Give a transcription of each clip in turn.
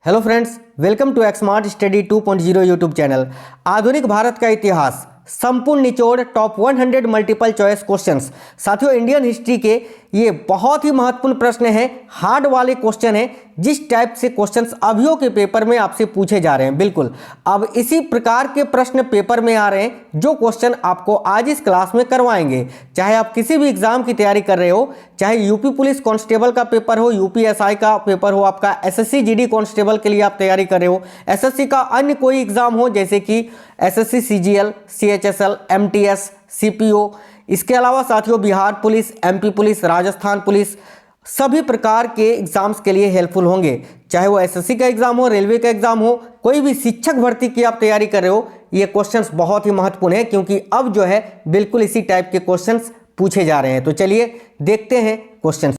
Hello friends, welcome to Xmart study 2.0 YouTube channel. आधुनिक भारत का इतिहास, संपूर्ण निचोड़, टॉप 100 मल्टीपल चॉइस क्वेश्चंस। साथियों, इंडियन हिस्ट्री के ये बहुत ही महत्वपूर्ण प्रश्न हैं, हार्ड वाले क्वेश्चन हैं, जिस टाइप से क्वेश्चंस अभियो के पेपर में आपसे पूछे जा रहे हैं। बिल्कुल अब इसी प्रकार के प्रश्न पेपर में आ रहे हैं, जो क्वेश्चन आपको आज इस क्लास में करवाएंगे। चाहे आप किसी भी एग्जाम की तैयारी कर रहे हो, चाहे यूपी पुलिस कांस्टेबल का पेपर हो, यूपीएसआई का पेपर हो, आपका एसएससी जीडी कांस्टेबल के लिए आप तैयारी कर रहे हो, एसएससी का अन्य कोई एग्जाम हो जैसे कि SSC CGL, CHSL, MTS, CPO, इसके अलावा साथियों Bihar police, MP police, Rajasthan police, सभी प्रकार के एग्जाम्स के लिए हेल्पफुल होंगे। चाहे वो एसएससी का एग्जाम हो, रेलवे का एग्जाम हो, कोई भी शिक्षक भर्ती की आप तैयारी कर रहे हो, ये क्वेश्चंस बहुत ही महत्वपूर्ण है, क्योंकि अब जो है बिल्कुल इसी टाइप के क्वेश्चंस पूछे जा रहे हैं। तो चलिए देखते हैं क्वेश्चंस।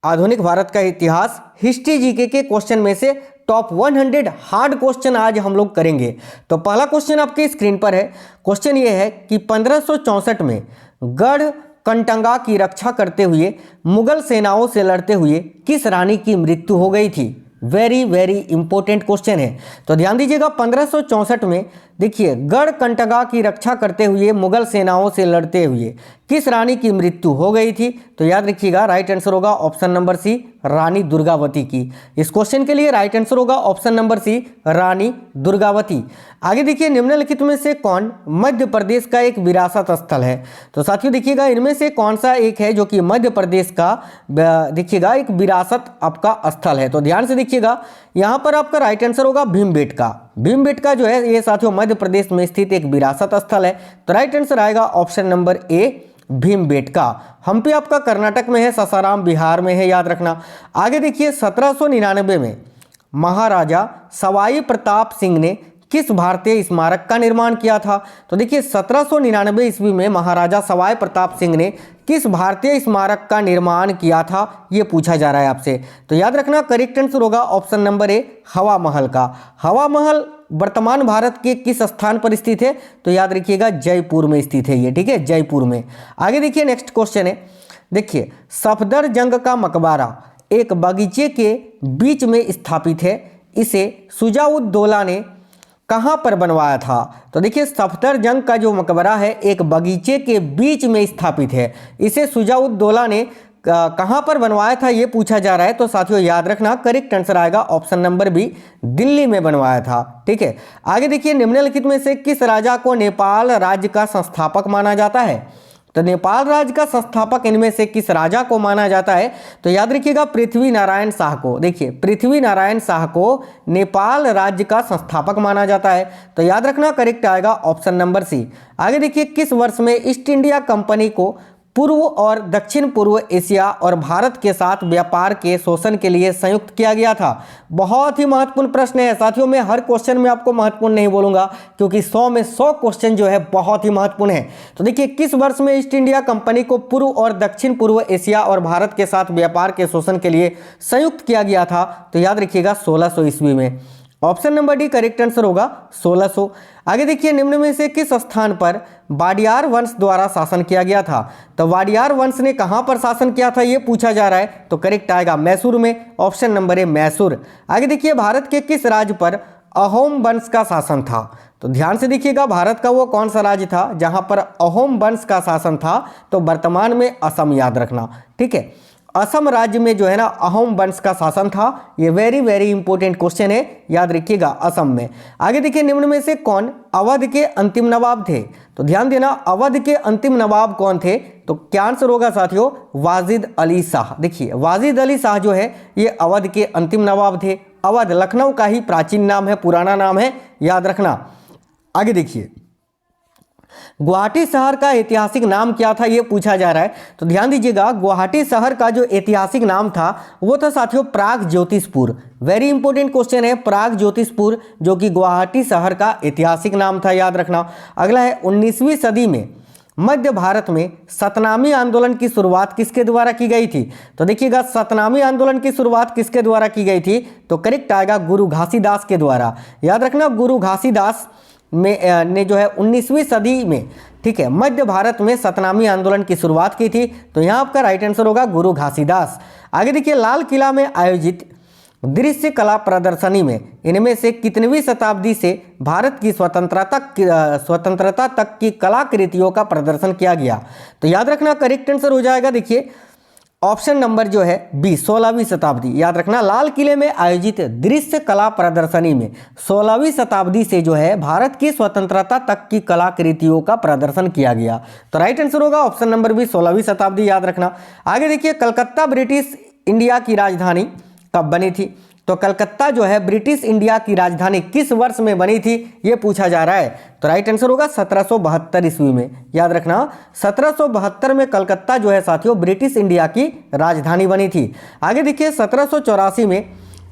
आधुनिक भारत का इतिहास हिस्ट्री जीके के क्वेश्चन में से टॉप 100 हार्ड क्वेश्चन आज हम लोग करेंगे। तो पहला क्वेश्चन आपके स्क्रीन पर है। क्वेश्चन ये है कि 1564 में गढ़ कंटंगा की रक्षा करते हुए मुगल सेनाओं से लड़ते हुए किस रानी की मृत्यु हो गई थी? वेरी वेरी इंपॉर्टेंट क्वेश्चन है। तो ध्यान दीजिएगा, 1564 में देखिए, गढ़ कंटगा की रक्षा करते हुए मुगल सेनाओं से लड़ते हुए किस रानी की मृत्यु हो गई थी? तो याद रखिएगा, राइट आंसर होगा ऑप्शन नंबर सी, रानी दुर्गावती की। इस क्वेश्चन के लिए राइट आंसर होगा ऑप्शन नंबर सी, रानी दुर्गावती। आगे देखिए, निम्नलिखित में से कौन मध्य प्रदेश का एक विरासत स्थल है? तो साथियों देखिएगा, इनमें से कौन सा एक है जो कि मध्य प्रदेश का देखिएगा एक विरासत आपका स्थल है? तो ध्यान से देखिएगा, यहाँ पर आपका राइट आंसर होगा भीमबेटका। भीमबेटका जो है ये साथियों मध्य प्रदेश में स्थित एक विरासत स्थल है। तो राइट आंसर आएगा option number A, Bhimbetka. Hampi आपका कर्नाटक में है, सासाराम बिहार में है, याद रखना। आगे देखिए, 1799 में महाराजा सवाई प्रताप सिंह ने किस भारतीय स्मारक का निर्माण किया था? तो देखिए, 1799 ईस्वी में महाराजा सवाई प्रताप सिंह ने किस भारतीय स्मारक का निर्माण किया था, ये पूछा जा रहा है आपसे। तो याद रखना, करेक्ट आंसर होगा ऑप्शन नंबर ए, हवा महल का। हवा महल वर्तमान भारत के किस स्थान पर स्थित है? तो याद रखिएगा, जयपुर में स्थित है ये, ठीक है, जयपुर में। आगे देखिए, नेक्स्ट क्वेश्चन है। देखिए, सफदरजंग का मकबरा एक बगीचे के बीच में स्थापित है, इसे शुजाउद्दौला ने कहाँ पर बनवाया था? तो देखिए, सफदरजंग का जो मकबरा है एक बगीचे के बीच में स्थापित है, इसे शुजाउद्दौला ने कहाँ पर बनवाया था, ये पूछा जा रहा है। तो साथियों याद रखना, करेक्ट आंसर आएगा ऑप्शन नंबर बी, दिल्ली में बनवाया था, ठीक है। आगे देखिए, निम्नलिखित में से किस राजा को नेपाल राज्य का संस्थापक माना जाता है? तो नेपाल राज्य का संस्थापक इनमें से किस राजा को माना जाता है? तो याद रखिएगा, पृथ्वी नारायण शाह को। देखिए, पृथ्वी नारायण शाह को नेपाल राज्य का संस्थापक माना जाता है। तो याद रखना, करेक्ट आएगा ऑप्शन नंबर सी। आगे देखिए, किस वर्ष में ईस्ट इंडिया कंपनी को पूर्व और दक्षिण पूर्व एशिया और भारत के साथ व्यापार के शोषण के लिए संयुक्त किया गया था? बहुत ही महत्वपूर्ण प्रश्न है साथियों। मैं हर क्वेश्चन में आपको महत्वपूर्ण नहीं बोलूंगा, क्योंकि 100 में 100 क्वेश्चन जो है बहुत ही महत्वपूर्ण है। तो देखिए, किस वर्ष में ईस्ट इंडिया कंपनी को पूर्व और दक्षिण पूर्व एशिया और भारत के साथ व्यापार के शोषण के लिए संयुक्त किया गया था? तो याद रखिएगा, 1600 ईस्वी में। Option number D correct answer होगा 1600। आगे देखिए, निम्न में से किस स्थान पर वाडियार वंश द्वारा शासन किया गया था? तो वाडियार वंश ने कहां पर शासन किया था, यह पूछा जा रहा है। तो करेक्ट आएगा मैसूर में, ऑप्शन नंबर ए, मैसूर। आगे देखिए, भारत के किस राज्य पर अहोम वंश का शासन था? तो ध्यान से देखिएगा, भारत का वो कौन सा राज्य था जहां पर अहोम वंश का शासन था? तो वर्तमान में असम, याद रखना, ठीक है। असम राज्य में जो है ना अहोम वंश का शासन था। ये वेरी वेरी इंपॉर्टेंट क्वेश्चन है, याद रखिएगा, असम में। आगे देखिए, निम्न में से कौन अवध के अंतिम नवाब थे? तो ध्यान देना, अवध के अंतिम नवाब कौन थे? तो क्या आंसर होगा साथियों? वाजिद अली शाह। देखिए, वाजिद अली शाह जो है ये अवध के अंतिम नवाब थे। अवध लखनऊ का ही प्राचीन नाम है, पुराना नाम है, याद रखना। आगे देखिए, गुवाहाटी शहर का ऐतिहासिक नाम क्या था, यह पूछा जा रहा है। तो ध्यान दीजिएगा, गुवाहाटी शहर का जो ऐतिहासिक नाम था वो था साथियों प्राग ज्योतिषपुर। वेरी इंपॉर्टेंट क्वेश्चन है, प्राग ज्योतिषपुर जो कि गुवाहाटी शहर का ऐतिहासिक नाम था, याद रखना। अगला है, 19वीं सदी में मध्य भारत में सतनामी आंदोलन की शुरुआत किसके द्वारा की गई थी? तो देखिएगा, सतनामी आंदोलन की शुरुआत किसके द्वारा की गई थी? तो करेक्ट आएगा गुरु घासीदास के द्वारा। याद रखना, गुरु घासीदास ने जो है 19वीं सदी में, ठीक है, मध्य भारत में सतनामी आंदोलन की शुरुआत की थी। तो यहाँ आपका राइट आंसर होगा गुरु घासीदास। आगे देखिए, लाल किला में आयोजित दृश्य कला प्रदर्शनी में इनमें से कितनवीं शताब्दी से भारत की स्वतंत्रता तक की कलाकृतियों का प्रदर्शन किया गया? तो याद रखना करेक्ट आंसर हो जाएगा, देखिए ऑप्शन नंबर जो है बी 16वीं शताब्दी। याद रखना लाल किले में आयोजित दृश्य कला प्रदर्शनी में 16वीं शताब्दी से जो है भारत की स्वतंत्रता तक की कलाकृतियों का प्रदर्शन किया गया। तो राइट आंसर होगा ऑप्शन नंबर बी 16वीं शताब्दी। याद रखना। आगे देखिए कलकत्ता ब्रिटिश इंडिया की राजधानी कब बनी थी? तो कलकत्ता जो है ब्रिटिश इंडिया की राजधानी किस वर्ष में बनी थी ये पूछा जा रहा है। तो राइट आंसर होगा 1772 ईस्वी में। याद रखना 1772 में कलकत्ता जो है साथियों ब्रिटिश इंडिया की राजधानी बनी थी। आगे देखिए 1784 में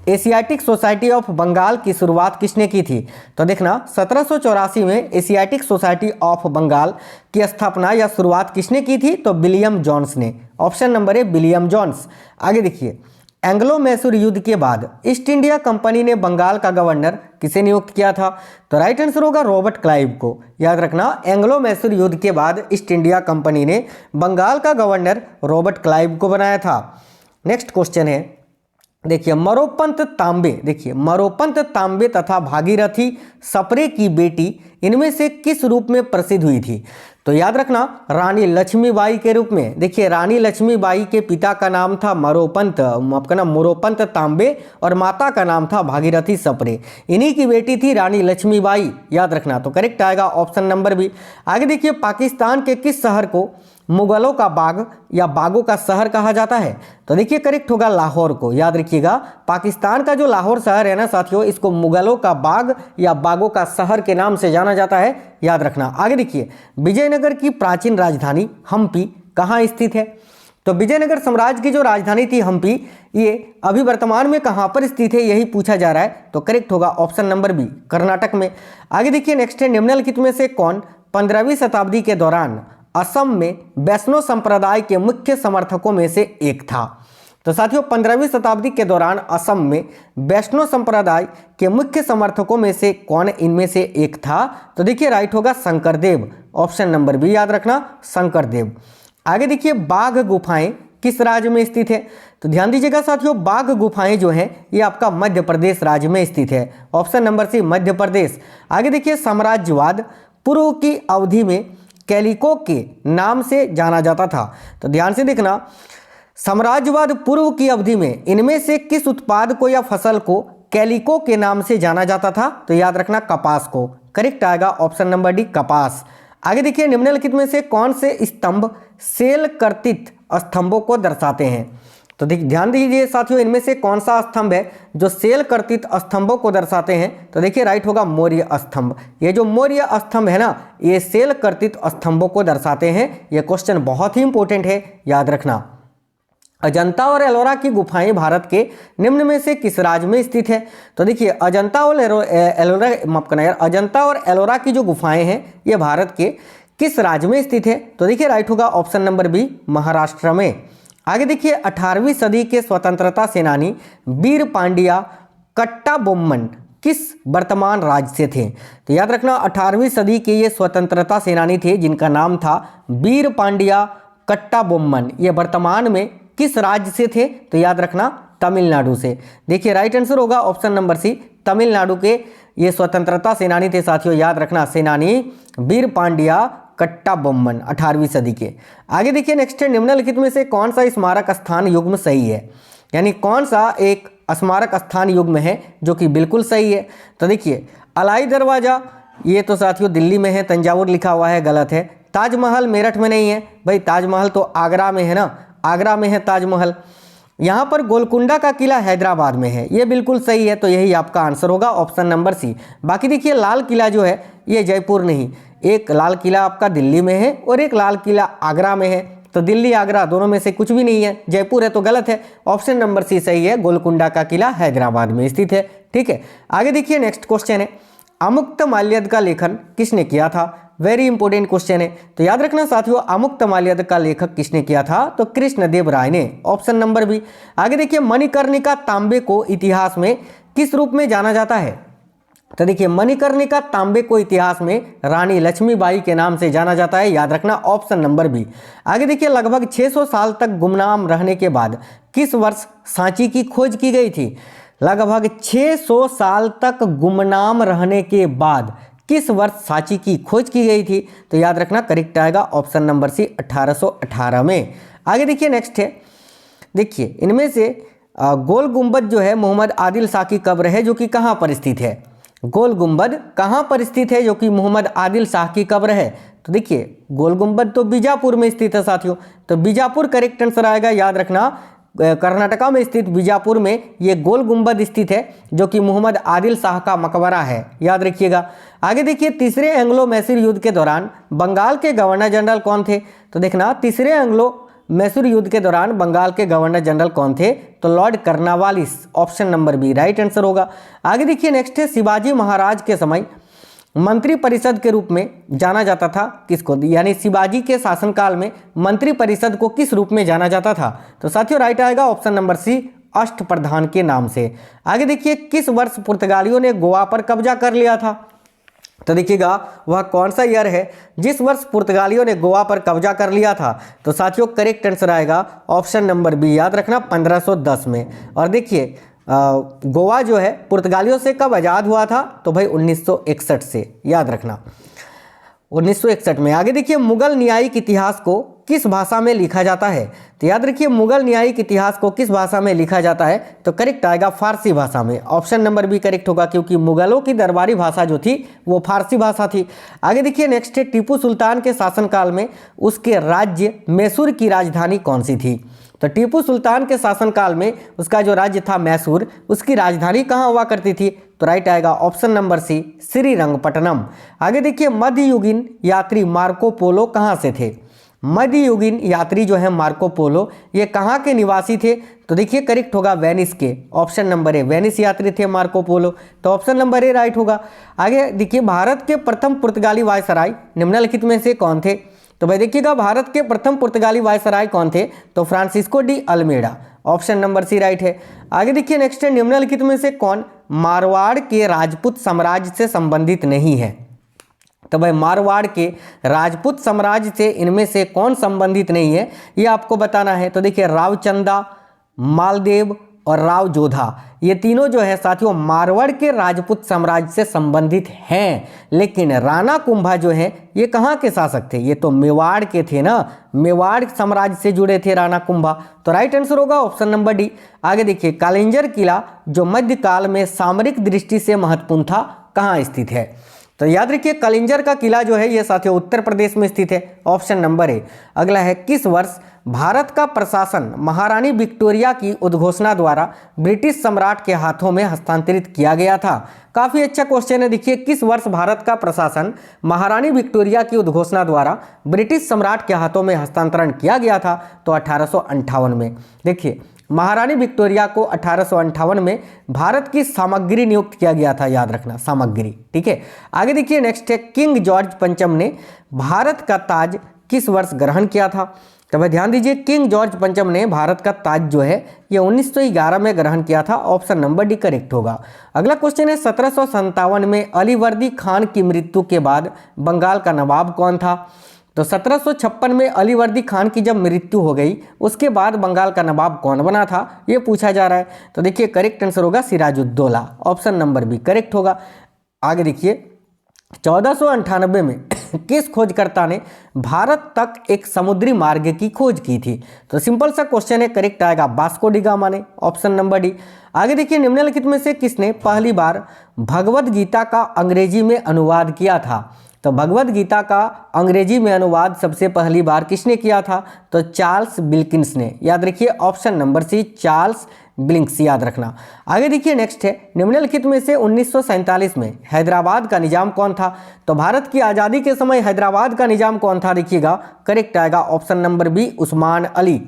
एशियाटिक सोसाइटी ऑफ बंगाल की शुरुआत किसने की थी? तो देखना 1784 में एशियाटिक सोसाइटी ऑफ बंगाल की स्थापना या शुरुआत किसने की थी? तो विलियम जॉन्स ने। ऑप्शन नंबर है विलियम जॉन्स। आगे देखिए एंग्लो मैसूर युद्ध के बाद ईस्ट इंडिया कंपनी ने बंगाल का गवर्नर किसे नियुक्त किया था? तो राइट आंसर होगा रॉबर्ट क्लाइव को। याद रखना एंग्लो मैसूर युद्ध के बाद ईस्ट इंडिया कंपनी ने बंगाल का गवर्नर रॉबर्ट क्लाइव को बनाया था। नेक्स्ट क्वेश्चन है देखिए मरोपंत तांबे। देखिए मरोपंत तांबे तथा भागीरथी सप्रे की बेटी इनमें से किस रूप में प्रसिद्ध हुई थी? तो याद रखना रानी लक्ष्मीबाई के रूप में। देखिए रानी लक्ष्मीबाई के पिता का नाम था मरोपंत, आपका नाम मोरोपंत तांबे, और माता का नाम था भागीरथी सप्रे। इन्हीं की बेटी थी रानी लक्ष्मीबाई। याद रखना। तो करेक्ट आएगा ऑप्शन नंबर बी। आगे देखिए पाकिस्तान के किस शहर को मुगलों का बाग या बागों का शहर कहा जाता है? तो देखिए करेक्ट होगा लाहौर को। याद रखिएगा पाकिस्तान का जो लाहौर शहर है ना साथियों, इसको मुगलों का बाग या बागों का शहर के नाम से जाना जाता है। याद रखना। आगे देखिए विजयनगर की प्राचीन राजधानी हम्पी कहाँ स्थित है? तो विजयनगर साम्राज्य की जो राजधानी थी हम्पी, ये अभी वर्तमान में कहाँ पर स्थित है यही पूछा जा रहा है। तो करेक्ट होगा ऑप्शन नंबर बी कर्नाटक में। आगे देखिए नेक्स्ट है निम्नलिखित में से कौन 15वीं शताब्दी के दौरान असम में वैष्णव संप्रदाय के मुख्य समर्थकों में से एक था? तो साथियों 15वीं शताब्दी के दौरान असम में वैष्णव संप्रदाय के मुख्य समर्थकों में से कौन इनमें से एक था? तो देखिए राइट होगा शंकरदेव। ऑप्शन नंबर बी याद रखना शंकरदेव। आगे देखिए बाघ गुफाएं किस राज्य में स्थित है? तो ध्यान दीजिएगा साथियों बाघ गुफाएं जो हैं ये आपका मध्य प्रदेश राज्य में स्थित है। ऑप्शन नंबर सी मध्य प्रदेश। आगे देखिए साम्राज्यवाद पूर्व की अवधि में कैलिको के नाम से जाना जाता था। तो ध्यान से देखना साम्राज्यवाद पूर्व की अवधि में इनमें से किस उत्पाद को या फसल को कैलिको के नाम से जाना जाता था? तो याद रखना कपास को। करेक्ट आएगा ऑप्शन नंबर डी कपास। आगे देखिए निम्नलिखित में से कौन से स्तंभ सेल कर्तित स्तंभों को दर्शाते हैं? तो ध्यान दीजिए साथियों इनमें से कौन सा स्तंभ है जो सेल कर्तित स्तंभों को दर्शाते हैं? तो देखिए राइट होगा मौर्य स्तंभ। ये जो मौर्य स्तंभ है ना ये सेल कर्तित स्तंभों को दर्शाते हैं। ये क्वेश्चन बहुत ही इंपॉर्टेंट है, याद रखना। अजंता और एलोरा की गुफाएं भारत के निम्न में से किस राज्य में स्थित है? तो देखिए अजंता और एलोरा माफ करना यार अजंता और एलोरा की जो गुफाएं हैं ये भारत के किस राज्य में स्थित है? तो देखिए राइट होगा ऑप्शन नंबर बी महाराष्ट्र में। आगे देखिए 18वीं सदी के स्वतंत्रता सेनानी वीर पांड्या कट्टाबोम्मन किस वर्तमान राज्य से थे? तो याद रखना 18वीं सदी के ये स्वतंत्रता सेनानी थे जिनका नाम था वीर पांड्या कट्टाबोम्मन। ये वर्तमान में किस राज्य से थे? तो याद रखना तमिलनाडु से। देखिए राइट आंसर होगा ऑप्शन नंबर सी तमिलनाडु के ये स्वतंत्रता सेनानी थे साथियों। याद रखना सेनानी वीर पांड्या कट्टाबोम्मन 18वीं सदी के। आगे देखिए नेक्स्ट है निम्नलिखित में से कौन सा स्मारक स्थान युग्म सही है? यानी कौन सा एक स्मारक स्थान युग्म है जो कि बिल्कुल सही है? तो देखिए अलाई दरवाजा ये तो साथियों दिल्ली में है, तंजावुर लिखा हुआ है, गलत है। ताजमहल मेरठ में नहीं है भाई, ताजमहल तो आगरा में है ना, आगरा में है ताजमहल। यहाँ पर गोलकुंडा का किला हैदराबाद में है, ये बिल्कुल सही है। तो यही आपका आंसर होगा ऑप्शन नंबर सी। बाकी देखिए लाल किला जो है ये जयपुर नहीं, एक लाल किला आपका दिल्ली में है और एक लाल किला आगरा में है। तो दिल्ली आगरा दोनों में से कुछ भी नहीं है, जयपुर है तो गलत है। ऑप्शन नंबर सी सही है, गोलकुंडा का किला हैदराबाद में स्थित है। ठीक है आगे देखिए नेक्स्ट क्वेश्चन है अमुक्तमाल्यद का लेखन किसने किया था? वेरी इंपॉर्टेंट क्वेश्चन है। तो याद रखना साथियों अमुक्तमाल्यद का लेखक किसने किया था? तो कृष्णदेव राय ने। Option number B. आगे देखिए मणिकर्णिका तांबे को इतिहास में किस रूप में जाना जाता है? तो देखिए मणिकर्णिका तांबे को इतिहास में रानी लक्ष्मीबाई के नाम से जाना जाता है। याद रखना ऑप्शन नंबर बी। आगे देखिए लगभग 600 साल तक गुमनाम रहने के बाद किस वर्ष सांची की खोज की गई थी? लगभग 600 साल तक गुमनाम रहने के बाद किस वर्ष सांची की खोज की गई थी? तो याद रखना करेक्ट आएगा ऑप्शन नंबर सी 1818 में। आगे देखिए नेक्स्ट है, देखिए इनमें से गोल गुंबद जो है मोहम्मद आदिल शाह की कब्र है जो कि कहाँ पर स्थित है? गोल गुंबद कहाँ पर स्थित है जो कि मोहम्मद आदिल शाह की कब्र है? तो देखिए गोल गुंबद तो बीजापुर में स्थित है साथियों, तो बीजापुर करेक्ट आंसर आएगा। याद रखना कर्नाटका में स्थित बीजापुर में ये गोल गुंबद स्थित है जो कि मोहम्मद आदिल शाह का मकबरा है, याद रखिएगा। आगे देखिए तीसरे एंग्लो मैसूर युद्ध के दौरान बंगाल के गवर्नर जनरल कौन थे? तो देखना तीसरे एंग्लो मैसूर युद्ध के दौरान बंगाल के गवर्नर जनरल कौन थे? तो lord Cornwallis, option number B right answer होगा। आगे देखिए नेक्स्ट है, शिवाजी महाराज के समय मंत्री परिषद के रूप में जाना जाता था किसको? यानी शिवाजी के शासनकाल में मंत्री परिषद को किस रूप में जाना जाता था? तो साथियों राइट आएगा ऑप्शन नंबर सी अष्टप्रधान के नाम से। आगे देखिए किस वर्ष पुर्तगालियों ने गोवा पर कब्जा कर लिया था? तो देखिएगा वह कौन सा ईयर है जिस वर्ष पुर्तगालियों ने गोवा पर कब्जा कर लिया था? तो साथियों करेक्ट आंसर आएगा ऑप्शन नंबर बी, याद रखना 1510 में। और देखिए गोवा जो है पुर्तगालियों से कब आज़ाद हुआ था? तो भाई 1961 से, याद रखना 1961 में। आगे देखिए मुगल न्यायिक इतिहास को किस भाषा में लिखा जाता है? तो याद रखिए मुगल न्यायिक इतिहास को किस भाषा में लिखा जाता है? तो करेक्ट आएगा फारसी भाषा में, ऑप्शन नंबर बी करेक्ट होगा, क्योंकि मुगलों की दरबारी भाषा जो थी वो फारसी भाषा थी। आगे देखिए नेक्स्ट है, टीपू सुल्तान के शासनकाल में उसके राज्य मैसूर की राजधानी कौन सी थी? तो टीपू सुल्तान के शासनकाल में उसका जो राज्य था मैसूर, उसकी राजधानी कहाँ हुआ करती थी? तो राइट आएगा ऑप्शन नंबर सी श्रीरंगपट्टनम। आगे देखिए मध्ययुगीन यात्री मार्को पोलो कहाँ से थे? मध्ययुगीन यात्री जो है मार्को पोलो ये कहाँ के निवासी थे? तो देखिए करेक्ट होगा वेनिस के, ऑप्शन नंबर ए वेनिस यात्री थे मार्को पोलो, तो ऑप्शन नंबर ए राइट होगा। आगे देखिए भारत के प्रथम पुर्तगाली वायसराय निम्नलिखित में से कौन थे? तो भाई देखिएगा भारत के प्रथम पुर्तगाली वायसराय कौन थे? तो Francisco de Almeida, option number C right है। आगे देखिए नेक्स्ट है, निम्नलिखित में से कौन मारवाड़ के राजपूत साम्राज्य से संबंधित नहीं है? तो भाई मारवाड़ के राजपूत साम्राज्य से इनमें से कौन संबंधित नहीं है ये आपको बताना है। तो देखिए रावचंदा, मालदेव और राव जोधा ये तीनों जो है साथियों मारवाड़ के राजपूत साम्राज्य से संबंधित हैं, लेकिन राणा कुंभा जो है ये कहाँ के शासक थे? ये तो मेवाड़ के थे ना, मेवाड़ साम्राज्य से जुड़े थे राणा कुंभा, तो राइट आंसर होगा ऑप्शन नंबर डी। आगे देखिए कालिंजर किला जो मध्यकाल में सामरिक दृष्टि से महत्वपूर्ण था कहाँ स्थित है? तो याद रखिए कलिंजर का किला जो है ये साथियों उत्तर प्रदेश में स्थित है, ऑप्शन नंबर ए। अगला है किस वर्ष भारत का प्रशासन महारानी विक्टोरिया की उद्घोषणा द्वारा ब्रिटिश सम्राट के हाथों में हस्तांतरित किया गया था? काफी अच्छा क्वेश्चन है। देखिए किस वर्ष भारत का प्रशासन महारानी विक्टोरिया की उद्घोषणा द्वारा ब्रिटिश सम्राट के हाथों में हस्तांतरण किया गया था? तो 1858 में। देखिए महारानी विक्टोरिया को 1858 में भारत की सामग्री नियुक्त किया गया था, याद रखना सामग्री, ठीक है। आगे देखिए नेक्स्ट है, किंग जॉर्ज पंचम ने भारत का ताज किस वर्ष ग्रहण किया था? तो भाई ध्यान दीजिए किंग जॉर्ज पंचम ने भारत का ताज जो है ये 1911 में ग्रहण किया था, ऑप्शन नंबर डी करेक्ट होगा। अगला क्वेश्चन है 1757 में अलीवर्दी खान की मृत्यु के बाद बंगाल का नवाब कौन था? तो 1756 में अलीवर्दी खान की जब मृत्यु हो गई उसके बाद बंगाल का नवाब कौन बना था ये पूछा जा रहा है। तो देखिए करेक्ट आंसर होगा Sirajuddaula, option number B correct होगा। आगे देखिए 1498 में किस खोजकर्ता ने भारत तक एक समुद्री मार्ग की खोज की थी? तो सिंपल सा क्वेश्चन है, करेक्ट आएगा वास्को डी गामा ने, ऑप्शन नंबर डी। आगे देखिए निम्नलिखित में से किसने पहली बार भगवद गीता का अंग्रेजी में अनुवाद किया था? तो भगवद गीता का अंग्रेजी में अनुवाद सबसे पहली बार किसने किया था? तो चार्ल्स विल्किंस ने, याद रखिए option number C Charles Blinks, याद रखना। आगे देखिए नेक्स्ट है, निम्नलिखित में से 1947 में हैदराबाद का निजाम कौन था? तो भारत की आज़ादी के समय हैदराबाद का निजाम कौन था? देखिएगा करेक्ट आएगा option number B Usman Ali.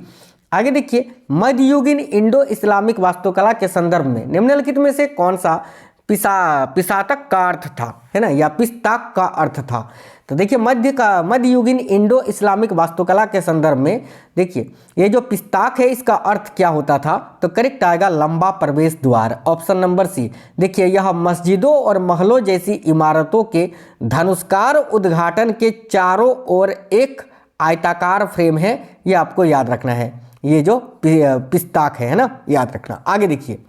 आगे देखिए मध्ययुगीन इंडो इस्लामिक वास्तुकला के संदर्भ में निम्नलिखित में से कौन सा पिसातक का अर्थ था, है ना, या पिस्ताक का अर्थ था? तो देखिए मध्ययुगीन इंडो इस्लामिक वास्तुकला के संदर्भ में देखिए ये जो पिस्ताक है इसका अर्थ क्या होता था? तो करेक्ट आएगा लंबा प्रवेश द्वार, ऑप्शन नंबर सी। देखिए यह मस्जिदों और महलों जैसी इमारतों के धनुष्कार उद्घाटन के चारों ओर एक आयताकार फ्रेम है, ये आपको याद रखना है, ये जो पिस्ताक है ना, याद रखना। आगे देखिए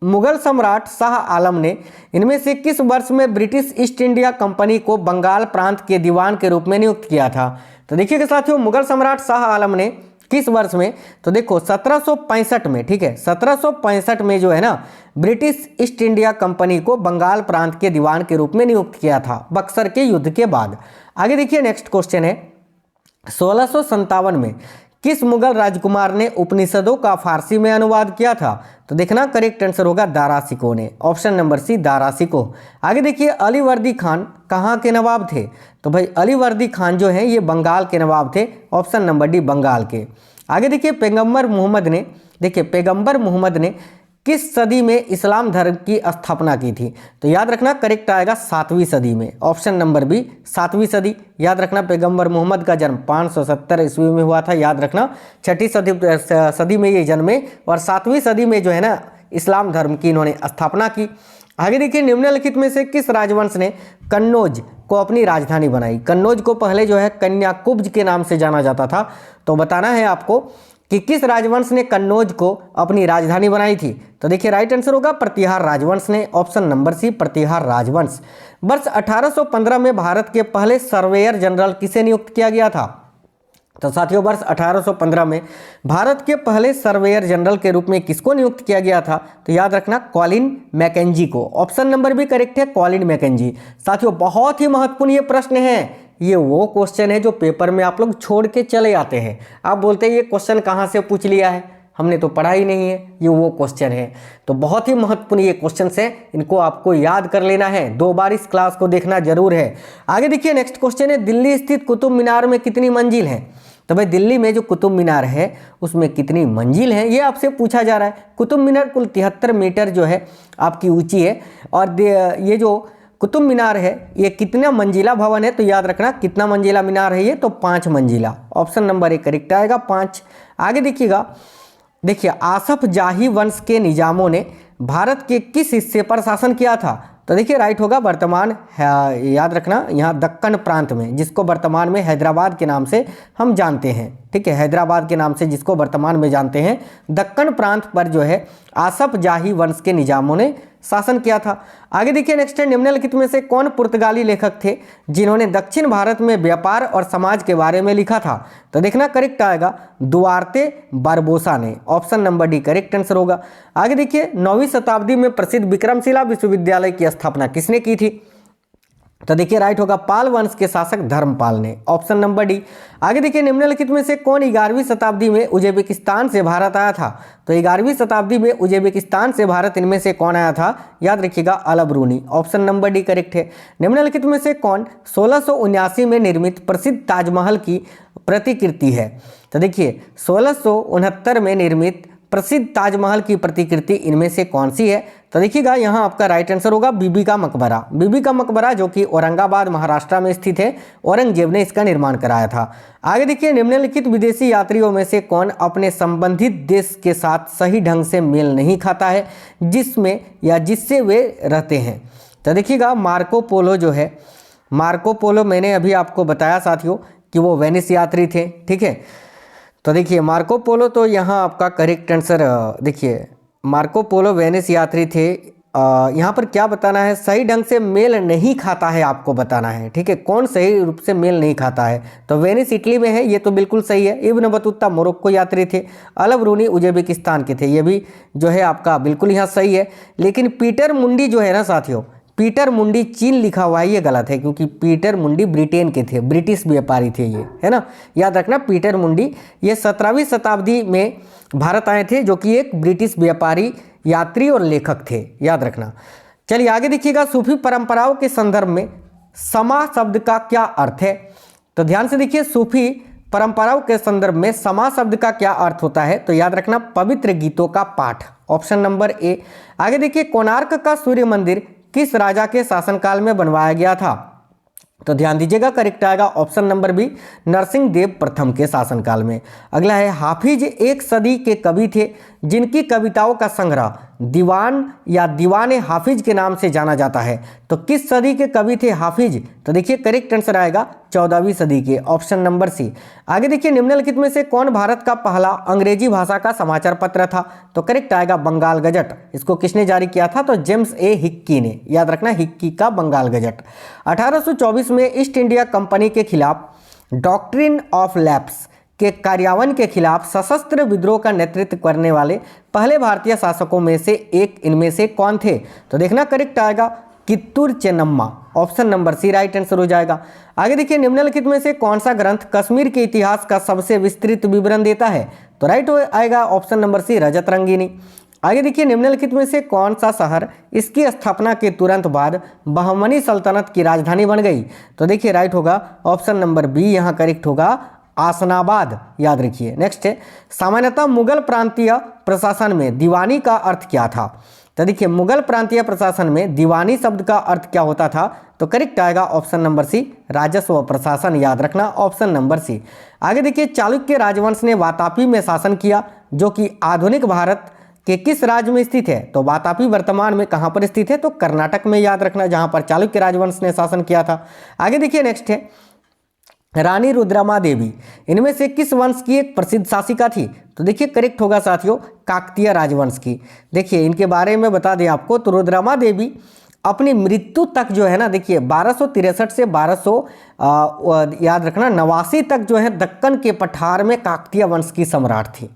मुगल सम्राट शाह आलम ने इनमें से किस वर्ष में ब्रिटिश ईस्ट इंडिया कंपनी को बंगाल प्रांत के दीवान के रूप में नियुक्त किया था? तो देखिएगा साथियों, मुगल सम्राट शाह आलम ने किस वर्ष में, तो देखो 1765 में, ठीक है, 1765 में जो है ना ब्रिटिश ईस्ट इंडिया कंपनी को बंगाल प्रांत के दीवान के रूप में नियुक्त किया था बक्सर के युद्ध के बाद। आगे देखिए नेक्स्ट क्वेश्चन है, 1657 में किस मुगल राजकुमार ने उपनिषदों का फारसी में अनुवाद किया था? तो देखना करेक्ट आंसर होगा दारा शिकोह ने, option number C Dara Shikoh. आगे देखिए अलीवर्दी खान कहाँ के नवाब थे? तो भाई अलीवर्दी खान जो है ये बंगाल के नवाब थे, ऑप्शन नंबर डी बंगाल के। आगे देखिए पैगंबर मोहम्मद ने, देखिए पैगंबर मोहम्मद ने किस सदी में इस्लाम धर्म की स्थापना की थी? तो याद रखना करेक्ट आएगा 7वीं सदी में, ऑप्शन नंबर बी 7वीं सदी। याद रखना पैगंबर मोहम्मद का जन्म 570 ईस्वी में हुआ था, याद रखना 6ठी सदी में ये जन्मे और 7वीं सदी में जो है ना इस्लाम धर्म की इन्होंने स्थापना की। आगे देखिए निम्नलिखित में से किस राजवंश ने कन्नौज को अपनी राजधानी बनाई? कन्नौज को पहले जो है कन्याकुब्ज के नाम से जाना जाता था, तो बताना है आपको कि किस राजवंश ने कन्नौज को अपनी राजधानी बनाई थी? तो देखिए राइट आंसर होगा प्रतिहार राजवंश ने, ऑप्शन नंबर सी प्रतिहार राजवंश। वर्ष 1815 में भारत के पहले सर्वेयर जनरल किसे नियुक्त किया गया था? तो साथियों वर्ष 1815 में भारत के पहले सर्वेयर जनरल के रूप में किसको नियुक्त किया गया था? तो याद रखना कॉलिन मैकेंजी को, ऑप्शन नंबर भी करेक्ट है कॉलिन मैकेंजी। साथियों बहुत ही महत्वपूर्ण ये प्रश्न है, ये वो क्वेश्चन है जो पेपर में आप लोग छोड़ के चले आते हैं। आप बोलते हैं ये क्वेश्चन कहाँ से पूछ लिया है, हमने तो पढ़ा ही नहीं है, ये वो क्वेश्चन है। तो बहुत ही महत्वपूर्ण ये क्वेश्चन है, इनको आपको याद कर लेना है, 2 बार इस क्लास को देखना जरूर है। आगे देखिए नेक्स्ट क्वेश्चन है, दिल्ली स्थित कुतुब मीनार में कितनी मंजिल है? तो भाई दिल्ली में जो कुतुब मीनार है उसमें कितनी मंजिल है ये आपसे पूछा जा रहा है। कुतुब मीनार कुल 73 मीटर जो है आपकी ऊंची है और ये जो कुतुब मीनार है ये कितना मंजिला भवन है? तो याद रखना कितना मंजिला मीनार है ये? तो 5 मंजिला, ऑप्शन नंबर 1 करेक्ट आएगा 5। आगे देखिएगा, देखिए आसफ जाही वंश के निजामों ने भारत के किस हिस्से पर शासन किया था? तो देखिए राइट होगा वर्तमान, याद रखना यहाँ दक्कन प्रांत में, जिसको वर्तमान में हैदराबाद के नाम से हम जानते हैं, ठीक है, हैदराबाद के नाम से जिसको वर्तमान में जानते हैं, दक्कन प्रांत पर जो है आसफ जाही वंश के निजामों ने शासन किया था। आगे देखिए नेक्स्ट है, निम्नलिखित में से कौन पुर्तगाली लेखक थे जिन्होंने दक्षिण भारत में व्यापार और समाज के बारे में लिखा था? तो देखना करेक्ट आएगा दुआर्ते बारबोसा ने, option number D correct answer होगा। आगे देखिए 9वीं शताब्दी में प्रसिद्ध विक्रमशिला विश्वविद्यालय की स्थापना किसने की थी? तो देखिए राइट होगा पाल वंश के शासक धर्मपाल ने, ऑप्शन नंबर डी। आगे देखिए निम्नलिखित में से कौन 11वीं शताब्दी में उज्बेकिस्तान से भारत आया था? तो 11वीं शताब्दी में उज्बेकिस्तान से भारत इनमें से कौन आया था? याद रखिएगा Al Biruni, option number D correct है। निम्नलिखित में से कौन 1679 में निर्मित प्रसिद्ध ताजमहल की प्रतिकृति है? तो देखिए 1669 में निर्मित प्रसिद्ध ताजमहल की प्रतिकृति इनमें से कौन सी है? तो देखिएगा यहाँ आपका राइट आंसर होगा बीबी का मकबरा। बीबी का मकबरा जो कि औरंगाबाद महाराष्ट्र में स्थित है, औरंगजेब ने इसका निर्माण कराया था। आगे देखिए निम्नलिखित विदेशी यात्रियों में से कौन अपने संबंधित देश के साथ सही ढंग से मेल नहीं खाता है जिसमें या जिससे वे रहते हैं? तो देखिएगा मार्को पोलो जो है, मार्को पोलो मैंने अभी आपको बताया साथियों कि वो वेनिस यात्री थे, ठीक है। तो देखिए मार्को पोलो, तो यहाँ आपका करेक्ट आंसर, देखिए मार्को पोलो वेनिस यात्री थे। यहाँ पर क्या बताना है, सही ढंग से मेल नहीं खाता है आपको बताना है, ठीक है, कौन सही रूप से मेल नहीं खाता है? तो वेनिस इटली में है, ये तो बिल्कुल सही है। इब्न बतूता मोरक्को यात्री थे। अल बरूनी उज्बेकिस्तान के थे, ये भी जो है आपका बिल्कुल यहाँ सही है। लेकिन पीटर मुंडी जो है ना साथियों, पीटर मुंडी चीन लिखा हुआ है, ये गलत है क्योंकि पीटर मुंडी ब्रिटेन के थे, ब्रिटिश व्यापारी थे ये, है ना, याद रखना। पीटर मुंडी ये 17वीं शताब्दी में भारत आए थे, जो कि एक ब्रिटिश व्यापारी, यात्री और लेखक थे, याद रखना। चलिए आगे देखिएगा, सूफी परंपराओं के संदर्भ में समा शब्द का क्या अर्थ है? तो ध्यान से देखिए, सूफी परंपराओं के संदर्भ में समा शब्द का क्या अर्थ होता है? तो याद रखना पवित्र गीतों का पाठ, ऑप्शन नंबर ए। आगे देखिए, कोणार्क का सूर्य मंदिर किस राजा के शासनकाल में बनवाया गया था? तो ध्यान दीजिएगा करेक्ट आएगा option number B, Narsingh Dev प्रथम के शासनकाल में। अगला है, हाफिज एक सदी के कवि थे जिनकी कविताओं का संग्रह दीवान या दीवाने हाफिज के नाम से जाना जाता है। तो किस सदी के कवि थे हाफिज? तो देखिए करेक्ट आंसर आएगा 14वीं सदी के, ऑप्शन नंबर सी। आगे देखिए निम्नलिखित में से कौन भारत का पहला अंग्रेजी भाषा का समाचार पत्र था? तो करेक्ट आएगा बंगाल गजट। इसको किसने जारी किया था? तो जेम्स ए हिक्की ने, याद रखना हिक्की का बंगाल गजट। 1824 में ईस्ट इंडिया कंपनी के खिलाफ डॉक्ट्रिन ऑफ लैप्स के कार्यान्वयन के खिलाफ सशस्त्र विद्रोह का नेतृत्व करने वाले पहले भारतीय शासकों में से एक इनमें से कौन थे? तो देखना करेक्ट आएगा Kittur Chennamma, option number C right answer हो जाएगा। आगे देखिए निम्नलिखित में से कौन सा ग्रंथ कश्मीर के इतिहास का सबसे विस्तृत विवरण देता है? तो राइट आएगा ऑप्शन नंबर सी रजत रंगिनी। आगे देखिए निम्नलिखित में से कौन सा शहर इसकी स्थापना के तुरंत बाद बहमनी सल्तनत की राजधानी बन गई? तो देखिए राइट होगा ऑप्शन नंबर बी, यहाँ करेक्ट होगा आसनाबाद, याद रखिए। नेक्स्ट है सामान्यतः मुगल प्रांतीय प्रशासन में दीवानी का अर्थ क्या था? तो देखिए मुगल प्रांतीय प्रशासन में दीवानी शब्द का अर्थ क्या होता था? तो करेक्ट आएगा ऑप्शन नंबर सी राजस्व प्रशासन, याद रखना ऑप्शन नंबर सी। आगे देखिए चालुक्य राजवंश ने वातापी में शासन किया, जो कि आधुनिक भारत के किस राज्य में स्थित है? तो वातापी वर्तमान में कहाँ पर स्थित है? तो कर्नाटक में, याद रखना, जहाँ पर चालुक्य राजवंश ने शासन किया था। आगे देखिए नेक्स्ट है रानी रुद्रमा देवी इनमें से किस वंश की एक प्रसिद्ध शासिका थी? तो देखिए करेक्ट होगा साथियों काकतीय राजवंश की। देखिए इनके बारे में बता दें आपको, तो रुद्रमा देवी अपनी मृत्यु तक जो है ना, देखिए 1263 से 1200 याद रखना 89 तक जो है दक्कन के पठार में काकतीय वंश की सम्राट थी।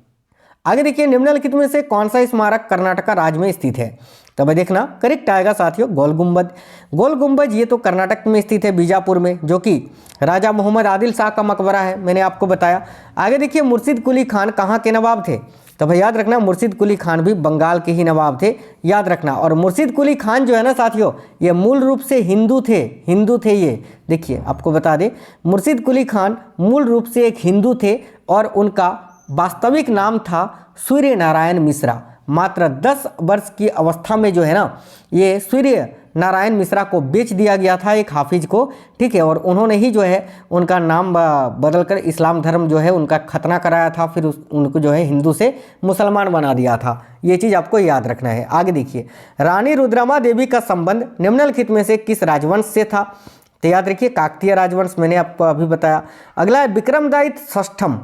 आगे देखिए निम्नलिखित में से कौन सा स्मारक कर्नाटक राज्य में स्थित है? तो भाई देखना करेक्ट आएगा साथियों गोल गुंबद। गोल गुंबद ये तो कर्नाटक में स्थित है बीजापुर में, जो कि राजा मोहम्मद आदिल शाह का मकबरा है, मैंने आपको बताया। आगे देखिए मुर्शिद कुली खान कहाँ के नवाब थे? तो भाई याद रखना मुर्शिद कुली खान भी बंगाल के ही नवाब थे, याद रखना। और मुर्शिद कुली खान जो है ना साथियों, ये मूल रूप से हिंदू थे ये। देखिए आपको बता दें मुर्शिद कुली खान मूल रूप से एक हिंदू थे और उनका वास्तविक नाम था सूर्य नारायण मिश्रा। मात्र 10 वर्ष की अवस्था में जो है ना, ये सूर्य नारायण मिश्रा को बेच दिया गया था एक हाफिज को, ठीक है। और उन्होंने ही जो है उनका नाम बदलकर इस्लाम धर्म जो है उनका खतना कराया था, फिर उनको जो है हिंदू से मुसलमान बना दिया था। ये चीज़ आपको याद रखना है। आगे देखिए रानी रुद्रमा देवी का संबंध निम्नलिखित में से किस राजवंश से था? तो याद रखिए काकतीय राजवंश, मैंने आपको अभी बताया। अगला है विक्रमदायित षष्ठम,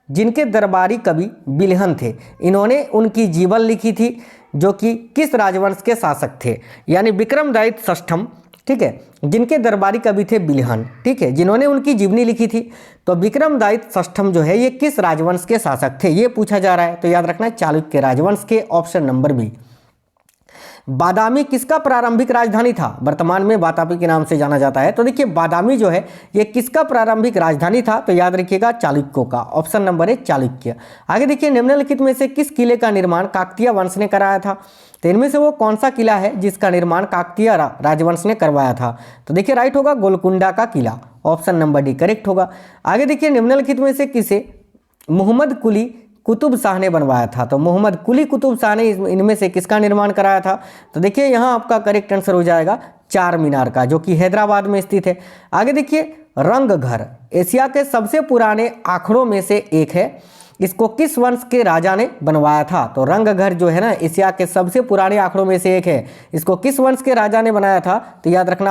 जिनके दरबारी कवि बिल्हन थे, इन्होंने उनकी जीवन लिखी थी, जो कि किस राजवंश के शासक थे? यानी विक्रमदायित षष्ठम, ठीक है, जिनके दरबारी कवि थे बिल्हन, ठीक है, जिन्होंने उनकी जीवनी लिखी थी। तो विक्रमदायित षष्ठम जो है ये किस राजवंश के शासक थे, ये पूछा जा रहा है। तो याद रखना चालुक्य राजवंश के, ऑप्शन नंबर बी। बादामी किसका प्रारंभिक राजधानी था? वर्तमान में वातापी के नाम से जाना जाता है। तो देखिए बादामी जो है ये किसका प्रारंभिक राजधानी था? तो याद रखिएगा चालुक्यों का, ऑप्शन नंबर है चालुक्य। आगे देखिए निम्नलिखित में से किस किले का निर्माण काकतीय वंश ने कराया था? तो इनमें से वो कौन सा किला है जिसका निर्माण काकतीय राजवंश ने करवाया था? तो देखिए राइट होगा गोलकुंडा का किला, ऑप्शन नंबर डी करेक्ट होगा। आगे देखिए निम्नलिखित में से किसे मोहम्मद कुली कुतुब शाह ने बनवाया था? तो मोहम्मद कुली कुतुब शाह ने इनमें से किसका निर्माण कराया था? तो देखिए यहाँ आपका करेक्ट आंसर हो जाएगा चार मीनार का, जो कि हैदराबाद में स्थित है। आगे देखिए रंग घर एशिया के सबसे पुराने आखड़ों में से एक है, इसको किस वंश के राजा ने बनवाया था? तो रंग घर जो है ना एशिया के सबसे पुराने आखड़ों में से एक है, इसको किस वंश के राजा ने बनाया था? तो याद रखना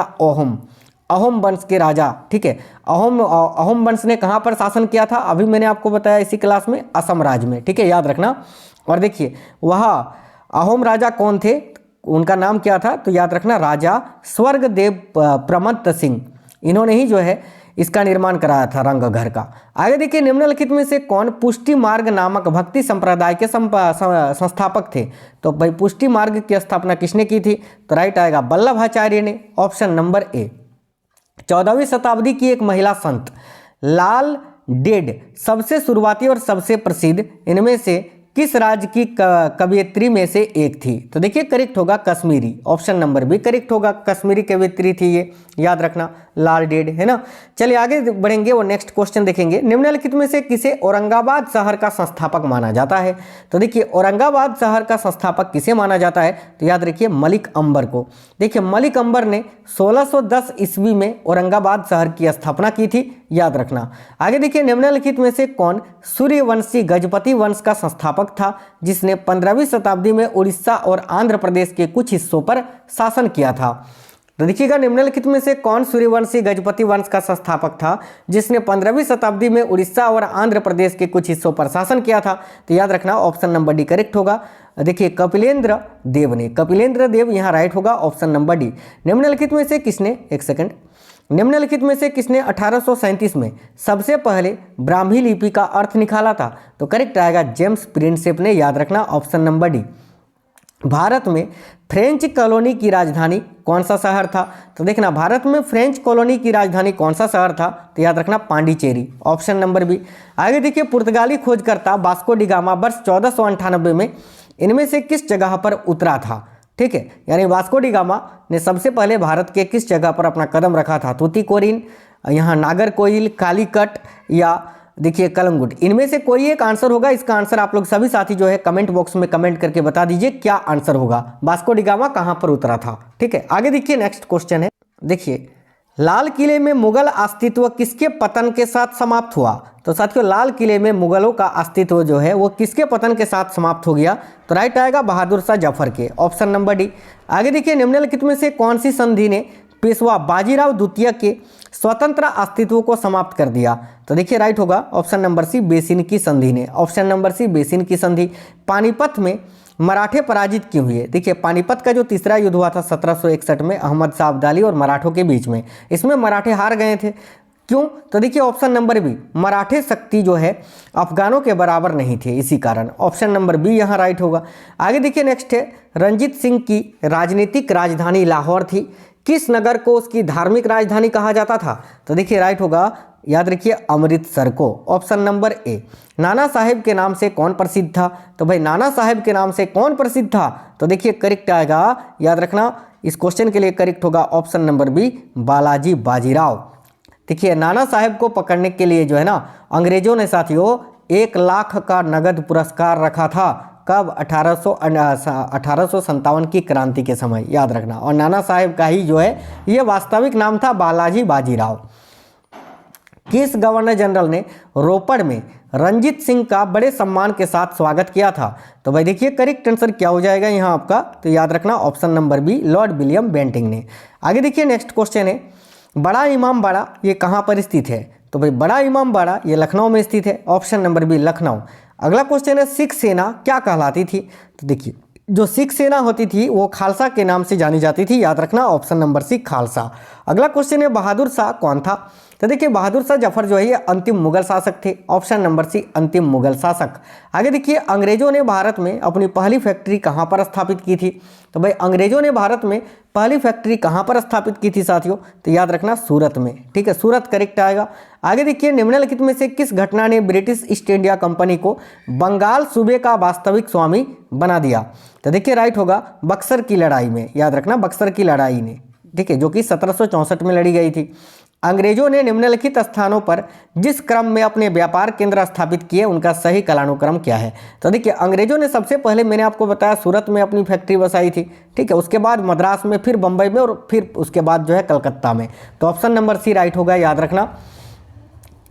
अहोम वंश के राजा, ठीक है। अहोम वंश ने कहाँ पर शासन किया था? अभी मैंने आपको बताया इसी क्लास में, असम राज्य में, ठीक है, याद रखना। और देखिए वह अहोम राजा कौन थे, उनका नाम क्या था? तो याद रखना राजा स्वर्गदेव प्रमत्त सिंह, इन्होंने ही जो है इसका निर्माण कराया था रंग घर का। आगे देखिए निम्नलिखित में से कौन पुष्टि मार्ग नामक भक्ति संप्रदाय के संस्थापक थे? तो भाई पुष्टि मार्ग की स्थापना किसने की थी? तो राइट आएगा वल्लभाचार्य ने, ऑप्शन नंबर ए। 14वीं शताब्दी की एक महिला संत लाल डेड सबसे शुरुआती और सबसे प्रसिद्ध इनमें से किस राज्य की कवयित्री में से एक थी? तो देखिए करेक्ट होगा Kashmiri, option number B correct होगा, कश्मीरी कवयित्री थी ये, याद रखना लाल डेड, है ना। चलिए आगे बढ़ेंगे और नेक्स्ट क्वेश्चन देखेंगे। निम्नलिखित में से किसे औरंगाबाद शहर का संस्थापक माना जाता है? तो देखिए औरंगाबाद शहर का संस्थापक किसे माना जाता है? तो याद रखिए मलिक अंबर को। देखिए मलिक अंबर ने 1610 ईस्वी में औरंगाबाद शहर की स्थापना की थी, याद रखना। आगे देखिए, निम्नलिखित में से कौन सूर्यवंशी गजपति वंश का संस्थापक था जिसने 15वीं शताब्दी में उड़ीसा और आंध्र प्रदेश के कुछ हिस्सों पर शासन किया था? तो देखिएगा, निम्नलिखित में से कौन सूर्यवंशी गजपति वंश का संस्थापक था जिसने 15वीं शताब्दी में उड़ीसा और आंध्र प्रदेश के कुछ हिस्सों पर शासन किया था? तो याद रखना ऑप्शन नंबर डी करेक्ट होगा। देखिए, कपिलेंद्र देव ने, कपिलेंद्र देव यहाँ राइट होगा, ऑप्शन नंबर डी। निम्नलिखित में से किसने, एक सेकंड, निम्नलिखित में से किसने 1837 में सबसे पहले ब्राह्मी लिपि का अर्थ निकाला था? तो करेक्ट आएगा जेम्स प्रिंसेप ने, याद रखना ऑप्शन नंबर डी। भारत में फ्रेंच कॉलोनी की राजधानी कौन सा शहर था? तो देखना, भारत में फ्रेंच कॉलोनी की राजधानी कौन सा शहर था? तो याद रखना पांडिचेरी, ऑप्शन नंबर बी। आगे देखिए, पुर्तगाली खोजकर्ता वास्को डी गामा वर्ष 1498 में इनमें से किस जगह पर उतरा था? ठीक है, यानी वास्को डी गामा ने सबसे पहले भारत के किस जगह पर अपना कदम रखा था? तूतीकोरिन, यहाँ नागरकोइल, कालीकट या देखिए कलंगुट, इनमें से कोई एक आंसर होगा। इसका आंसर आप लोग सभी साथी जो है कमेंट बॉक्स में कमेंट करके बता दीजिए क्या आंसर होगा, वास्को डी गामा कहां पर उतरा था। ठीक है, आगे देखिए नेक्स्ट क्वेश्चन है। देखिए, लाल किले में मुगल अस्तित्व किसके पतन के साथ समाप्त हुआ? तो साथियों, लाल किले में मुगलों का अस्तित्व जो है वो किसके पतन के साथ समाप्त हो गया? तो राइट आएगा बहादुर शाह जफर के, ऑप्शन नंबर डी। आगे देखिए, निम्नलिखित में से कौन सी संधि ने पेशवा बाजीराव द्वितीय के स्वतंत्र अस्तित्व को समाप्त कर दिया? तो देखिए राइट होगा ऑप्शन नंबर सी, बेसिन की संधि ने, ऑप्शन नंबर सी बेसिन की संधि। पानीपत में मराठे पराजित क्यों हुए? देखिए, पानीपत का जो तीसरा युद्ध हुआ था 1761 में अहमद शाह अब्दाली और मराठों के बीच में, इसमें मराठे हार गए थे। क्यों? तो देखिए ऑप्शन नंबर बी, मराठे शक्ति जो है अफगानों के बराबर नहीं थे, इसी कारण ऑप्शन नंबर बी यहाँ राइट होगा। आगे देखिए नेक्स्ट है, रंजीत सिंह की राजनीतिक राजधानी लाहौर थी, किस नगर को उसकी धार्मिक राजधानी कहा जाता था? तो देखिए राइट होगा, याद रखिए अमृतसर को, ऑप्शन नंबर ए। नाना साहेब के नाम से कौन प्रसिद्ध था? तो भाई नाना साहेब के नाम से कौन प्रसिद्ध था? तो देखिए करेक्ट आएगा, याद रखना इस क्वेश्चन के लिए करेक्ट होगा option number B, Balaji Bajirao. देखिए, नाना साहेब को पकड़ने के लिए जो है ना अंग्रेजों ने साथियों 1 लाख का नगद पुरस्कार रखा था। कब? 1857 की क्रांति के समय, याद रखना। और नाना साहेब का ही जो है ये वास्तविक नाम था बालाजी बाजीराव। किस गवर्नर जनरल ने रोपड़ में रंजीत सिंह का बड़े सम्मान के साथ स्वागत किया था? तो भाई देखिए करेक्ट आंसर क्या हो जाएगा यहाँ आपका? तो याद रखना option number B, lord William Bentinck ने। आगे देखिए नेक्स्ट क्वेश्चन है, बड़ा इमाम बाड़ा ये कहाँ पर स्थित है? तो भाई बड़ा इमाम बाड़ा ये लखनऊ में स्थित है, ऑप्शन नंबर बी लखनऊ। अगला क्वेश्चन है, सिख सेना क्या कहलाती थी? तो देखिए, जो सिख सेना होती थी वो खालसा के नाम से जानी जाती थी, याद रखना ऑप्शन नंबर सी खालसा। अगला क्वेश्चन है, बहादुर शाह कौन था? तो देखिए, बहादुर शाह जफर जो है ये अंतिम मुगल शासक थे, ऑप्शन नंबर सी अंतिम मुगल शासक। आगे देखिए, अंग्रेजों ने भारत में अपनी पहली फैक्ट्री कहाँ पर स्थापित की थी? तो भाई अंग्रेजों ने भारत में पहली फैक्ट्री कहाँ पर स्थापित की थी साथियों? तो याद रखना सूरत में, ठीक है, सूरत करेक्ट आएगा। आगे देखिए, निम्नलिखित में से किस घटना ने ब्रिटिश ईस्ट इंडिया कंपनी को बंगाल सूबे का वास्तविक स्वामी बना दिया? तो देखिए राइट होगा बक्सर की लड़ाई में, याद रखना बक्सर की लड़ाई ने, ठीक है, जो कि 1764 में लड़ी गई थी। अंग्रेजों ने निम्नलिखित स्थानों पर जिस क्रम में अपने व्यापार केंद्र स्थापित किए उनका सही कालानुक्रम क्या है? तो देखिए, अंग्रेजों ने सबसे पहले मैंने आपको बताया सूरत में अपनी फैक्ट्री बसाई थी, ठीक है, उसके बाद मद्रास में, फिर बम्बई में और फिर उसके बाद जो है कलकत्ता में। तो ऑप्शन नंबर सी राइट होगा, याद रखना।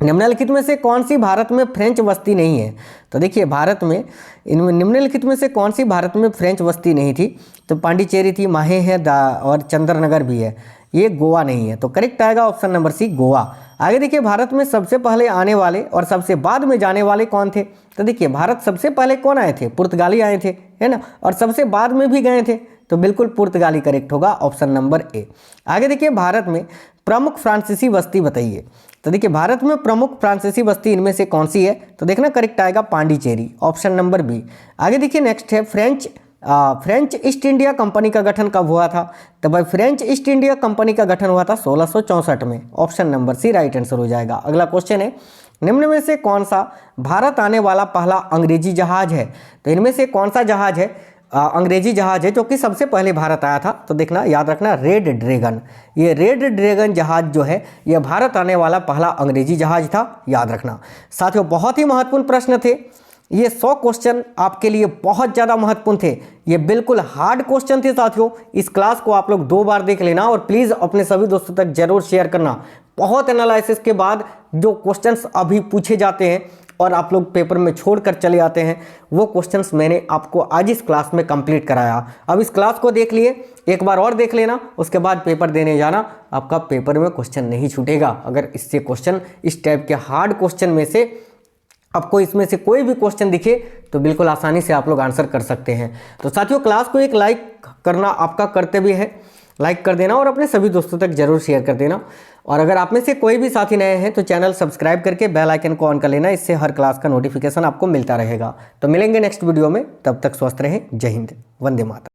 निम्नलिखित में से कौन सी भारत में फ्रेंच बस्ती नहीं है? तो देखिए, भारत में इनमें निम्नलिखित में से कौन सी भारत में फ्रेंच बस्ती नहीं थी? तो पांडिचेरी थी, माहे है और चंद्रनगर भी है, ये गोवा नहीं है। तो करेक्ट आएगा ऑप्शन नंबर सी गोवा। आगे देखिए, भारत में सबसे पहले आने वाले और सबसे बाद में जाने वाले कौन थे? तो देखिए, भारत सबसे पहले कौन आए थे? पुर्तगाली आए थे, है ना, और सबसे बाद में भी गए थे, तो बिल्कुल पुर्तगाली करेक्ट होगा, ऑप्शन नंबर ए। आगे देखिए, भारत में प्रमुख फ्रांसीसी बस्ती बताइए। तो देखिए, भारत में प्रमुख फ्रांसीसी बस्ती इनमें से कौन सी है? तो देखना करेक्ट आएगा पांडिचेरी, ऑप्शन नंबर बी। आगे देखिए नेक्स्ट है, फ्रेंच ईस्ट इंडिया कंपनी का गठन कब हुआ था? तो भाई फ्रेंच ईस्ट इंडिया कंपनी का गठन हुआ था 1664 में, option number C right answer हो जाएगा। अगला क्वेश्चन है, निम्न में से कौन सा भारत आने वाला पहला अंग्रेजी जहाज है? तो इनमें से कौन सा जहाज है अंग्रेजी जहाज है जो कि सबसे पहले भारत आया था? तो देखना, याद रखना रेड ड्रैगन। ये रेड ड्रैगन जहाज जो है ये भारत आने वाला पहला अंग्रेजी जहाज था, याद रखना। साथियों, बहुत ही महत्वपूर्ण प्रश्न थे ये, 100 क्वेश्चन आपके लिए बहुत ज़्यादा महत्वपूर्ण थे, ये बिल्कुल हार्ड क्वेश्चन थे साथियों। इस क्लास को आप लोग 2 बार देख लेना और प्लीज़ अपने सभी दोस्तों तक जरूर शेयर करना। बहुत एनालिसिस के बाद जो क्वेश्चंस अभी पूछे जाते हैं और आप लोग पेपर में छोड़कर चले आते हैं, वो क्वेश्चंस मैंने आपको आज इस क्लास में कंप्लीट कराया। अब इस क्लास को देख लिए, एक बार और देख लेना, उसके बाद पेपर देने जाना, आपका पेपर में क्वेश्चन नहीं छूटेगा। अगर इससे क्वेश्चन, इस टाइप के हार्ड क्वेश्चन में से आपको इसमें से कोई भी क्वेश्चन दिखे तो बिल्कुल आसानी से आप लोग आंसर कर सकते हैं। तो साथियों, क्लास को एक लाइक करना आपका कर्तव्य है, लाइक कर देना और अपने सभी दोस्तों तक जरूर शेयर कर देना। और अगर आप में से कोई भी साथी नए हैं तो चैनल सब्सक्राइब करके बेल आइकन को ऑन कर लेना, इससे हर क्लास का नोटिफिकेशन आपको मिलता रहेगा। तो मिलेंगे नेक्स्ट वीडियो में, तब तक स्वस्थ रहें। जय हिंद, वंदे मातरम।